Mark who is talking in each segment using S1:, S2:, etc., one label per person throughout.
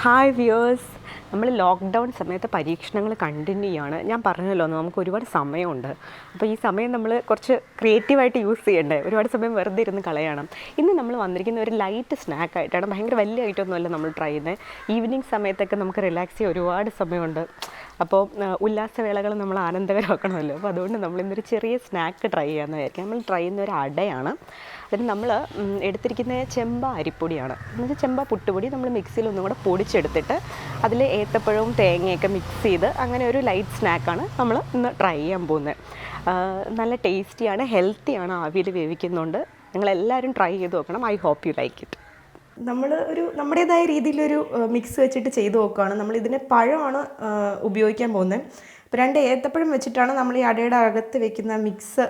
S1: Hi viewers, നമ്മൾ lockdown സമയത്ത് പരീക്ഷണങ്ങൾ കണ്ടിന്യൂ ചെയ്യാണ്. ഞാൻ പറഞ്ഞല്ലോ നമുക്ക് ഒരുപാട് സമയമുണ്ട്. അപ്പോൾ ഈ സമയം നമ്മൾ കുറച്ച് ക്രിയേറ്റീവായിട്ട് യൂസ് ചെയ്യണ്ടേ, ഒരുപാട് സമയം വെറുതെ ഇരുന്ന് കളയണം. ഇന്ന് നമ്മൾ വന്നിരിക്കുന്ന ഒരു ലൈറ്റ് സ്നാക്കായിട്ടാണ്. ഭയങ്കര വലിയ ഐറ്റമൊന്നുമല്ല നമ്മൾ ട്രൈ ചെയ്യുന്നത്. ഈവനിങ് സമയത്തൊക്കെ നമുക്ക് റിലാക്സ് ചെയ്യാൻ ഒരുപാട് സമയമുണ്ട്. അപ്പോൾ ഉല്ലാസവേളകൾ നമ്മൾ ആനന്ദകരമാക്കണമല്ലോ. അപ്പോൾ അതുകൊണ്ട് നമ്മളിന്നൊരു ചെറിയ സ്നാക്ക് ട്രൈ ചെയ്യാമെന്ന് വിചാരിക്കാം. നമ്മൾ ട്രൈ ചെയ്യുന്ന ഒരു അടയാണ്. അതിന് നമ്മൾ എടുത്തിരിക്കുന്ന ചെമ്പ അരിപ്പൊടിയാണ്. എന്നുവെച്ചാൽ ചെമ്പ പുട്ടുപൊടി നമ്മൾ മിക്സിയിൽ ഒന്നും കൂടെ പൊടിച്ചെടുത്തിട്ട് അതിൽ ഏത്തപ്പഴവും തേങ്ങയൊക്കെ മിക്സ് ചെയ്ത് അങ്ങനെ ഒരു ലൈറ്റ് സ്നാക്കാണ് നമ്മൾ ഇന്ന് ട്രൈ ചെയ്യാൻ പോകുന്നത്. നല്ല ടേസ്റ്റിയാണ്, ഹെൽത്തിയാണ്, ആവിയിൽ വേവിക്കുന്നുണ്ട്. നിങ്ങളെല്ലാവരും ട്രൈ ചെയ്ത് നോക്കണം. I hope you like it. നമ്മൾ നമ്മുടേതായ രീതിയിലൊരു മിക്സ് വെച്ചിട്ട് ചെയ്ത് നോക്കുകയാണ്. നമ്മളിതിന് പഴമാണ് ഉപയോഗിക്കാൻ പോകുന്നത്. അപ്പോൾ 2 ഏത്തപ്പഴം വെച്ചിട്ടാണ് നമ്മൾ ഈ അടയുടെ അകത്ത് വെക്കുന്ന മിക്സ്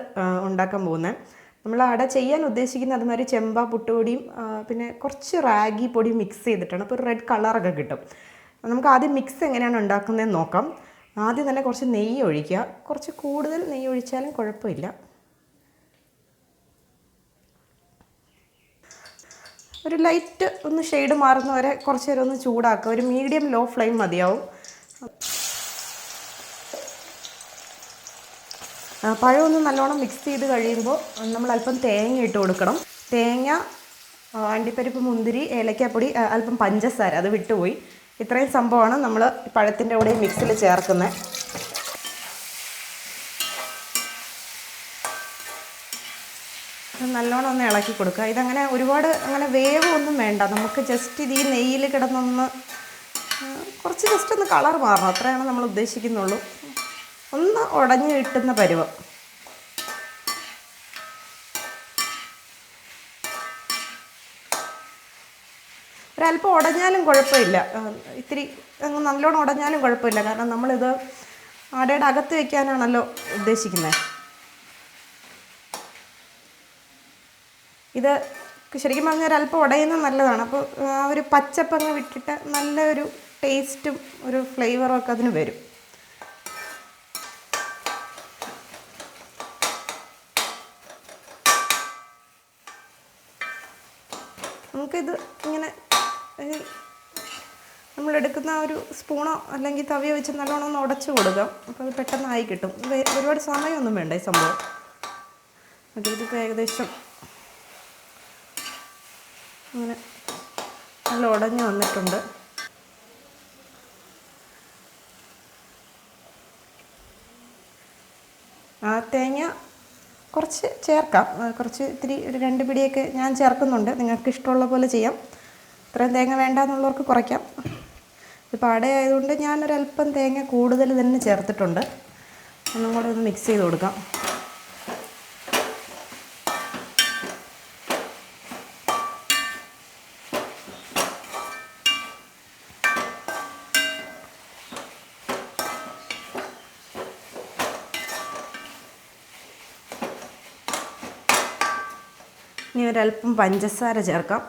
S1: ഉണ്ടാക്കാൻ പോകുന്നത്. നമ്മൾ അട ചെയ്യാൻ ഉദ്ദേശിക്കുന്നത് അതുമാതിരി ചെമ്പ പുട്ടുപൊടിയും പിന്നെ കുറച്ച് റാഗി പൊടിയും മിക്സ് ചെയ്തിട്ടാണ്. അപ്പോൾ ഒരു റെഡ് കളറൊക്കെ കിട്ടും. നമുക്ക് ആദ്യം മിക്സ് എങ്ങനെയാണ് ഉണ്ടാക്കുന്നതെന്ന് നോക്കാം. ആദ്യം തന്നെ കുറച്ച് നെയ്യ് ഒഴിക്കുക. കുറച്ച് കൂടുതൽ നെയ്യ് ഒഴിച്ചാലും കുഴപ്പമില്ല. ഒരു ലൈറ്റ് ഒന്ന് ഷെയ്ഡ് മാറുന്ന വരെ കുറച്ച് നേരം ഒന്ന് ചൂടാക്കുക. ഒരു മീഡിയം ലോ ഫ്ലെയിം മതിയാവും. പഴമൊന്ന് നല്ലോണം മിക്സ് ചെയ്ത് കഴിയുമ്പോൾ നമ്മൾ അല്പം തേങ്ങ ഇട്ട് കൊടുക്കണം. തേങ്ങ, അണ്ടിപ്പരിപ്പ്, മുന്തിരി, ഏലക്കാപ്പൊടി, അല്പം പഞ്ചസാര, അത് വിട്ടുപോയി. ഇത്രയും സംഭവമാണ് നമ്മൾ പഴത്തിൻ്റെ കൂടെ മിക്സിൽ ചേർക്കുന്നത്. നല്ലോണം ഒന്ന് ഇളക്കി കൊടുക്കുക. ഇതങ്ങനെ ഒരുപാട് അങ്ങനെ വേവ് ഒന്നും വേണ്ട. നമുക്ക് ജസ്റ്റ് ഇത് ഈ നെയ്യിൽ കിടന്നൊന്ന് കുറച്ച് ജസ്റ്റ് ഒന്ന് കളർ മാറണം, അത്രയാണ് നമ്മൾ ഉദ്ദേശിക്കുന്നുള്ളൂ. ഒന്ന് ഉടഞ്ഞ് കിട്ടുന്ന പരുവം. ഒരല്പം ഉടഞ്ഞാലും കുഴപ്പമില്ല, ഇത്തിരി അങ്ങ് നല്ലോണം ഉടഞ്ഞാലും കുഴപ്പമില്ല. കാരണം നമ്മളിത് അടയുടെ അകത്ത് വയ്ക്കാനാണല്ലോ ഉദ്ദേശിക്കുന്നത്. ഇത് ശരിക്കും പറഞ്ഞാൽ ഒരല്പം ഉടയുന്നത് നല്ലതാണ്. അപ്പോൾ ആ ഒരു പച്ചപ്പങ്ങ് വിട്ടിട്ട് നല്ലൊരു ടേസ്റ്റും ഒരു ഫ്ലേവറും ഒക്കെ അതിന് വരും. നമുക്കിത് ഇങ്ങനെ നമ്മളെടുക്കുന്ന ഒരു സ്പൂണോ അല്ലെങ്കിൽ തവിയോ വെച്ച് നല്ലോണം ഒന്ന് ഉടച്ച് കൊടുക്കാം. അപ്പോൾ അത് പെട്ടെന്നായി കിട്ടും. ഒരുപാട് സമയമൊന്നും വേണ്ട ഈ സംഭവം. ഇതിപ്പോൾ ഏകദേശം അങ്ങനെ നല്ല ഉടഞ്ഞ് വന്നിട്ടുണ്ട്. തേങ്ങ കുറച്ച് ചേർക്കാം. കുറച്ച് ഇത്തിരി ഒരു 2 പിടിയൊക്കെ ഞാൻ ചേർക്കുന്നുണ്ട്. നിങ്ങൾക്ക് ഇഷ്ടമുള്ള പോലെ ചെയ്യാം. ഇത്രയും തേങ്ങ വേണ്ടാന്നുള്ളവർക്ക് കുറയ്ക്കാം. ഇപ്പോൾ അടയായതുകൊണ്ട് ഞാനൊരല്പം തേങ്ങ കൂടുതൽ തന്നെ ചേർത്തിട്ടുണ്ട്. ഒന്നും കൂടെ ഒന്ന് മിക്സ് ചെയ്ത് കൊടുക്കാം. ഇനി ഒരല്പം പഞ്ചസാര ചേർക്കാം.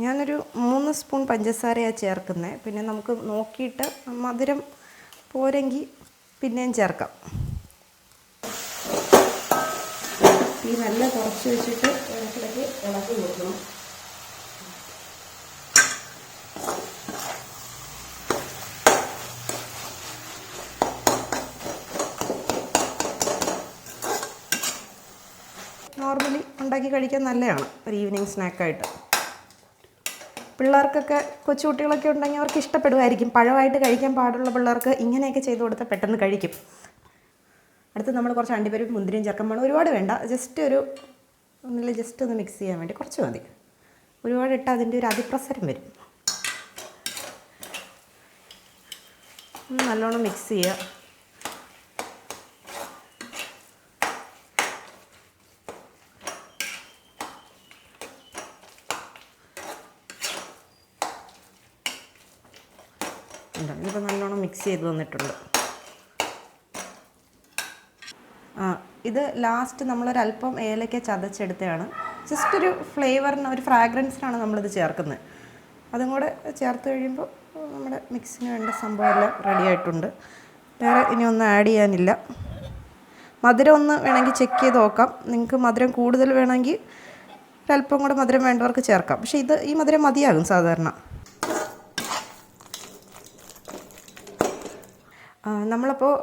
S1: ഞാനൊരു 3 സ്പൂൺ പഞ്ചസാരയാണ് ചേർക്കുന്നത്. പിന്നെ നമുക്ക് നോക്കിയിട്ട് മധുരം പോരെങ്കിൽ പിന്നെയും ചേർക്കാം. ഈ നല്ല കുറച്ച് വെച്ചിട്ട് ഇടയ്ക്കിടയ്ക്ക് ഇളക്കി കൊടുക്കണം. നോർമലി ഉണ്ടാക്കി കഴിക്കാൻ നല്ലതാണ് ഒരു ഈവനിങ് സ്നാക്കായിട്ട്. പിള്ളേർക്കൊക്കെ, കൊച്ചുകുട്ടികളൊക്കെ ഉണ്ടെങ്കിൽ അവർക്ക് ഇഷ്ടപ്പെടുമായിരിക്കും. പഴമായിട്ട് കഴിക്കാൻ പാടുള്ള പിള്ളേർക്ക് ഇങ്ങനെയൊക്കെ ചെയ്ത് കൊടുത്താൽ പെട്ടെന്ന് കഴിക്കും. അടുത്ത് നമ്മൾ കുറച്ച് അണ്ടിപ്പരിപ്പ് മുന്തിരിയും ചേർക്കാൻ വേണം. ഒരുപാട് വേണ്ട, ജസ്റ്റ് ഒന്ന് മിക്സ് ചെയ്യാൻ വേണ്ടി കുറച്ച് മതി. ഒരുപാട് ഇട്ടാൽ അതിൻ്റെ ഒരു അതിപ്രസരം വരും. നല്ലോണം മിക്സ് ചെയ്യുക. ഇതിപ്പോൾ നല്ലോണം മിക്സ് ചെയ്ത് വന്നിട്ടുണ്ട്. ഇത് ലാസ്റ്റ് നമ്മളൊരല്പം ഏലക്ക ചതച്ചെടുത്തതാണ്. ജസ്റ്റ് ഒരു ഫ്ലേവറിന്, ഒരു ഫ്രാഗ്രൻസിനാണ് നമ്മളിത് ചേർക്കുന്നത്. അതും കൂടെ ചേർത്ത് കഴിയുമ്പോൾ നമ്മുടെ മിക്സിന് വേണ്ട സംഭവം എല്ലാം റെഡി ആയിട്ടുണ്ട്. വേറെ ഇനി ഒന്നും ആഡ് ചെയ്യാനില്ല.
S2: മധുരം ഒന്ന് വേണമെങ്കിൽ ചെക്ക് ചെയ്ത് നോക്കാം. നിങ്ങൾക്ക് മധുരം കൂടുതൽ വേണമെങ്കിൽ ഒരല്പം കൂടെ മധുരം വേണ്ടവർക്ക് ചേർക്കാം. പക്ഷേ ഈ മധുരം മതിയാകും സാധാരണ. നമ്മളപ്പോൾ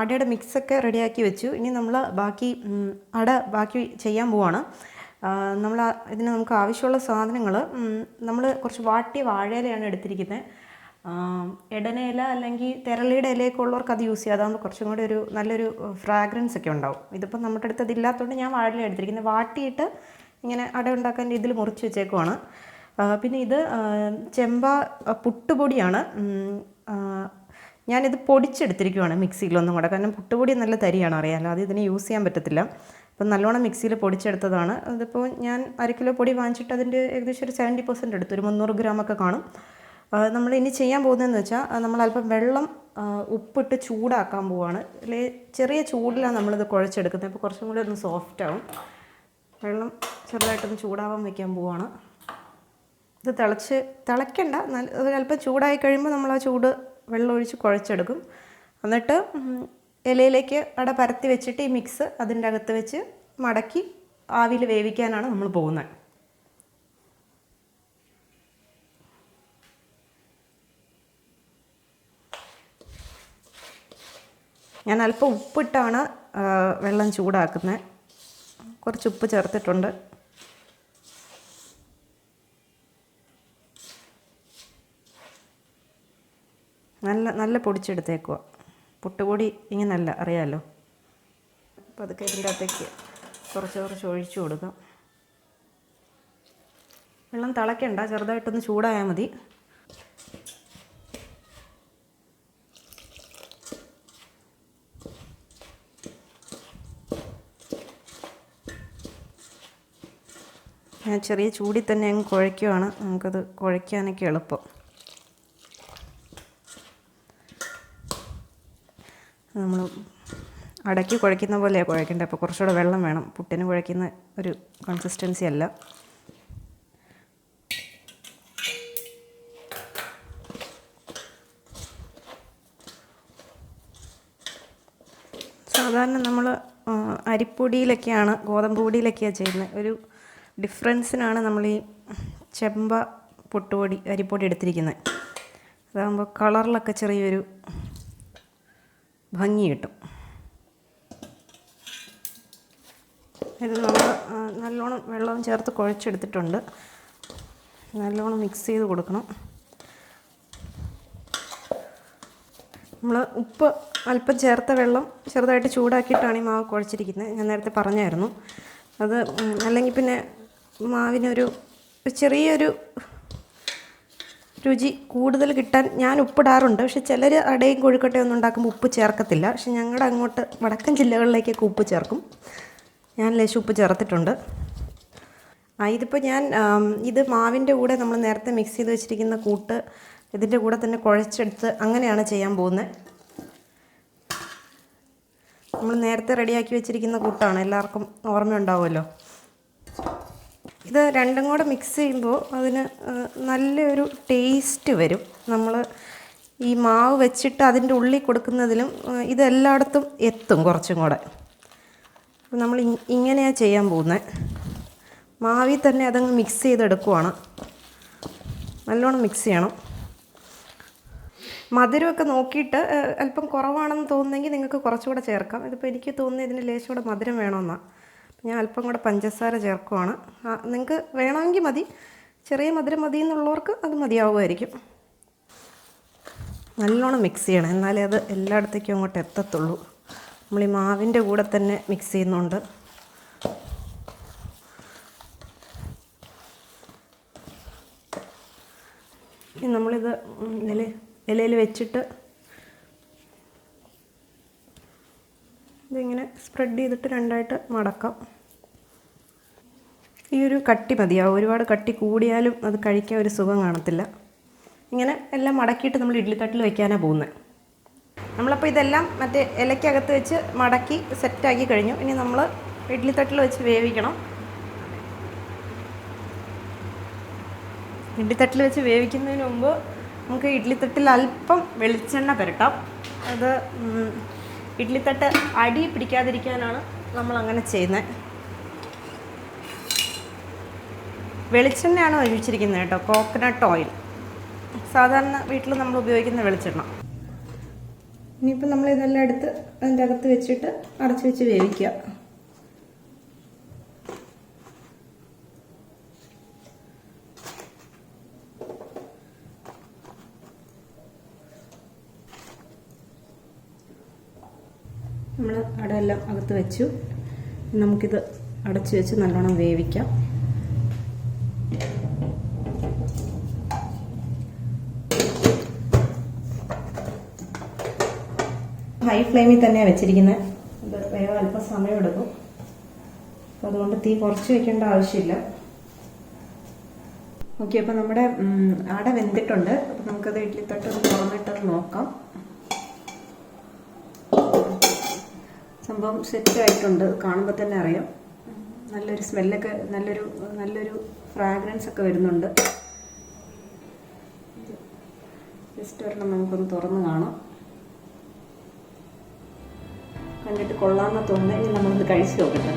S2: അടയുടെ മിക്സൊക്കെ റെഡിയാക്കി വെച്ചു. ഇനി നമ്മൾ ബാക്കി ചെയ്യാൻ പോവാണ്. ഇതിന് നമുക്ക് ആവശ്യമുള്ള സാധനങ്ങൾ നമ്മൾ കുറച്ച് വാട്ടിയ വാഴയിലയാണ് എടുത്തിരിക്കുന്നത്. എടനയില അല്ലെങ്കിൽ തെരളിയുടെ ഇലയൊക്കെ ഉള്ളവർക്ക് അത് യൂസ് ചെയ്യാം. അതാകുമ്പോൾ കുറച്ചും കൂടി നല്ലൊരു ഫ്രാഗ്രൻസ് ഒക്കെ ഉണ്ടാവും. ഇതിപ്പോൾ നമ്മുടെ അടുത്ത് അതില്ലാത്തതുകൊണ്ട് ഞാൻ വാഴയില എടുത്തിരിക്കുന്നത്. വാട്ടിയിട്ട് ഇങ്ങനെ അട ഉണ്ടാക്കാൻ ഇതിൽ മുറിച്ച് വെച്ചേക്കുവാണ്. പിന്നെ ഇത് ചെമ്പ പുട്ടുപൊടിയാണ്. ഞാനിത് പൊടിച്ചെടുത്തിരിക്കുവാണ് മിക്സിയിലൊന്നും കൂടെ. കാരണം പുട്ടുപൊടി നല്ല തരിയാണ്, അറിയാമല്ലോ, അത് ഇതിന് യൂസ് ചെയ്യാൻ പറ്റത്തില്ല. അപ്പം നല്ലോണം മിക്സിയിൽ പൊടിച്ചെടുത്തതാണ്. അതിപ്പോൾ ഞാൻ 1 കിലോ പൊടി വാങ്ങിച്ചിട്ട് അതിൻ്റെ ഏകദേശം ഒരു 70% എടുത്തു, ഒരു 300 ഗ്രാമൊക്കെ കാണും. നമ്മൾ ഇനി ചെയ്യാൻ പോകുന്നതെന്ന് വെച്ചാൽ നമ്മളല്പം വെള്ളം ഉപ്പിട്ട് ചൂടാക്കാൻ പോവാണ്. ചെറിയ ചൂടിലാണ് നമ്മളിത് കുഴച്ചെടുക്കുന്നത്. അപ്പോൾ കുറച്ചും കൂടി ഒന്ന് സോഫ്റ്റ് ആവും. വെള്ളം ചെറുതായിട്ടൊന്ന് ചൂടാവാൻ വയ്ക്കാൻ പോവാണ്. ഇത് തിളയ്ക്കണ്ട, ഒരല്പം ചൂടായി കഴിയുമ്പോൾ നമ്മൾ ആ ചൂട് വെള്ളം ഒഴിച്ച് കുഴച്ചെടുക്കും. എന്നിട്ട് ഇലയിലേക്ക് അട പരത്തി വെച്ചിട്ട് ഈ മിക്സ് അതിൻ്റെ അകത്ത് വെച്ച് മടക്കി ആവിയിൽ വേവിക്കാനാണ് നമ്മൾ പോകുന്നത്. ഞാൻ അല്പം ഉപ്പിട്ടാണ് വെള്ളം ചൂടാക്കുന്നത്. കുറച്ച് ഉപ്പ് ചേർത്തിട്ടുണ്ട്. നല്ല പൊടിച്ചെടുത്തേക്കുക. പുട്ടുപൊടി ഇങ്ങനല്ല, അറിയാമല്ലോ. അപ്പോൾ അതൊക്കെ ഇതിൻ്റെ അകത്തേക്ക് കുറച്ച് ഒഴിച്ചു കൊടുക്കാം. വെള്ളം തിളയ്ക്കണ്ട, ചെറുതായിട്ടൊന്ന് ചൂടായാൽ മതി. ഞാൻ ചെറിയ ചൂടിൽ തന്നെ അങ്ങ് കുഴയ്ക്കുവാണ്. നമുക്കത് കുഴയ്ക്കാനൊക്കെ എളുപ്പം. നമ്മൾ അടയ്ക്ക് കുഴയ്ക്കുന്ന പോലെയാണ് കുഴയ്ക്കേണ്ടത്. അപ്പോൾ കുറച്ചുകൂടെ വെള്ളം വേണം. പുട്ടിന് കുഴയ്ക്കുന്ന ഒരു കൺസിസ്റ്റൻസി അല്ല. സാധാരണ നമ്മൾ അരിപ്പൊടിയിലൊക്കെയാണ്, ഗോതമ്പ് പൊടിയിലൊക്കെയാണ് ചെയ്യുന്നത്. ഒരു ഡിഫറൻസിനാണ് നമ്മൾ ഈ ചെമ്പ അരിപ്പൊടി എടുത്തിരിക്കുന്നത്. അതാകുമ്പോൾ കളറിലൊക്കെ ചെറിയൊരു ഭംഗി കിട്ടും. ഇത് നമ്മൾ നല്ലോണം വെള്ളം ചേർത്ത് കുഴച്ചെടുത്തിട്ടുണ്ട്. നല്ലോണം മിക്സ് ചെയ്ത് കൊടുക്കണം. നമ്മൾ ഉപ്പ് അല്പം ചേർത്ത വെള്ളം ചെറുതായിട്ട് ചൂടാക്കിയിട്ടാണ് ഈ മാവ് കുഴച്ചിരിക്കുന്നത്. ഞാൻ നേരത്തെ പറഞ്ഞായിരുന്നു. അത് അല്ലെങ്കിൽ പിന്നെ മാവിനൊരു ചെറിയൊരു രുചി കൂടുതൽ കിട്ടാൻ ഞാൻ ഉപ്പിടാറുണ്ട്. പക്ഷെ ചിലർ അടയും കൊഴുക്കട്ടയും ഒന്നും ഉണ്ടാക്കുമ്പോൾ ഉപ്പ് ചേർക്കത്തില്ല. പക്ഷെ ഞങ്ങളുടെ അങ്ങോട്ട് വടക്കൻ ജില്ലകളിലേക്കൊക്കെ ഉപ്പ് ചേർക്കും. ഞാൻ ലേശം ഉപ്പ് ചേർത്തിട്ടുണ്ട്. ഇതിപ്പോൾ ഞാൻ ഇത് മാവിൻ്റെ കൂടെ നമ്മൾ നേരത്തെ മിക്സ് ചെയ്ത് വെച്ചിരിക്കുന്ന കൂട്ട് ഇതിൻ്റെ കൂടെ തന്നെ കുഴച്ചെടുത്ത് അങ്ങനെയാണ് ചെയ്യാൻ പോകുന്നത്. നമ്മൾ നേരത്തെ റെഡിയാക്കി വെച്ചിരിക്കുന്ന കൂട്ടാണ്, എല്ലാവർക്കും ഓർമ്മയുണ്ടാവുമല്ലോ. ഇത് രണ്ടും കൂടെ മിക്സ് ചെയ്യുമ്പോൾ അതിന് നല്ലൊരു ടേസ്റ്റ് വരും. നമ്മൾ ഈ മാവ് വെച്ചിട്ട് അതിൻ്റെ ഉള്ളിൽ കൊടുക്കുന്നതിലും ഇതെല്ലായിടത്തും എത്തും കുറച്ചും കൂടെ. നമ്മൾ ഇങ്ങനെയാണ് ചെയ്യാൻ പോകുന്നത്. മാവിൽ തന്നെ അതങ്ങ് മിക്സ് ചെയ്തെടുക്കുവാണ്. നല്ലോണം മിക്സ് ചെയ്യണം. മധുരമൊക്കെ നോക്കിയിട്ട് അല്പം കുറവാണെന്ന് തോന്നുന്നെങ്കിൽ നിങ്ങൾക്ക് കുറച്ചുകൂടെ ചേർക്കാം. ഇതിപ്പോൾ എനിക്ക് തോന്നുന്നത് ഇതിന് ലേശം കൂടെ മധുരം വേണമെന്നാണ്. ഞാൻ അല്പം കൂടെ പഞ്ചസാര ചേർക്കുവാണ്. നിങ്ങൾക്ക് വേണമെങ്കിൽ മതി. ചെറിയ മധുരം മതി എന്നുള്ളവർക്ക് അത് മതിയാവുമായിരിക്കും. നല്ലോണം മിക്സ് ചെയ്യണം, എന്നാലേ അത് എല്ലായിടത്തേക്കും അങ്ങോട്ട് എത്തത്തുള്ളൂ. നമ്മൾ ഈ മാവിൻ്റെ കൂടെ തന്നെ മിക്സ് ചെയ്യുന്നുണ്ട്. നമ്മളിത് ഇലയിൽ വെച്ചിട്ട് ഇതിങ്ങനെ സ്പ്രെഡ് ചെയ്തിട്ട് രണ്ടായിട്ട് മടക്കാം. ഈ ഒരു കട്ടി മതിയാവും. ഒരുപാട് കട്ടി കൂടിയാലും അത് കഴിക്കാൻ ഒരു സുഖം കാണത്തില്ല. ഇങ്ങനെ എല്ലാം മടക്കിയിട്ട് നമ്മൾ ഇഡ്ഡലിത്തട്ടിൽ വയ്ക്കാനാണ് പോകുന്നത്. നമ്മളപ്പോൾ ഇതെല്ലാം മറ്റേ ഇലയ്ക്കകത്ത് വെച്ച് മടക്കി സെറ്റാക്കി കഴിഞ്ഞു. ഇനി നമ്മൾ ഇഡ്ഡലിത്തട്ടിൽ വെച്ച് വേവിക്കണം. ഇഡ്ഡലിത്തട്ടിൽ വെച്ച് വേവിക്കുന്നതിന് മുമ്പ് നമുക്ക് ഇഡ്ഡലിത്തട്ടിൽ അല്പം വെളിച്ചെണ്ണ പുരട്ടാം. അത് ഇഡ്ഡലിത്തട്ട് അടി പിടിക്കാതിരിക്കാനാണ് നമ്മൾ അങ്ങനെ ചെയ്യുന്നത്. വെളിച്ചെണ്ണയാണ് ഒഴിച്ചിരിക്കുന്നത് കേട്ടോ, കോക്കനട്ട് ഓയിൽ. സാധാരണ വീട്ടിൽ നമ്മൾ ഉപയോഗിക്കുന്ന വെളിച്ചെണ്ണ. ഇനിയിപ്പോൾ നമ്മൾ ഇതെല്ലാം എടുത്ത് അതിൻ്റെ അകത്ത് വെച്ചിട്ട് അടച്ചു വെച്ച് വേവിക്കുക. നമ്മൾ അടയെല്ലാം അകത്ത് വെച്ചു. നമുക്കിത് അടച്ചു വെച്ച് നല്ലോണം വേവിക്കാം. ഹൈ ഫ്ലെയിമിൽ തന്നെയാണ് വെച്ചിരിക്കുന്നത്. ഇത് വേഗം അല്പം സമയം എടുക്കും. അപ്പോൾ അതുകൊണ്ട് തീ കുറച്ച് വെക്കേണ്ട ആവശ്യമില്ല. ഓക്കെ, അപ്പോൾ നമ്മുടെ അട വെന്തിട്ടുണ്ട്. അപ്പോൾ നമുക്കത് ഇഡ്ഡലിത്തട്ട് ഒന്ന് തുറന്നിട്ടത് നോക്കാം. സംഭവം സെറ്റായിട്ടുണ്ട്, കാണുമ്പോൾ തന്നെ അറിയാം. നല്ലൊരു സ്മെല്ലൊക്കെ, നല്ലൊരു ഫ്രാഗ്രൻസ് ഒക്കെ വരുന്നുണ്ട്. ജസ്റ്റ് ഒരെണ്ണം നമുക്കൊന്ന് തുറന്ന് കാണാം. കണ്ടിട്ട് കൊള്ളാമെന്ന് തോന്നുന്നത്. ഇനി നമ്മളൊന്ന് കഴിച്ച് നോക്കട്ടെ.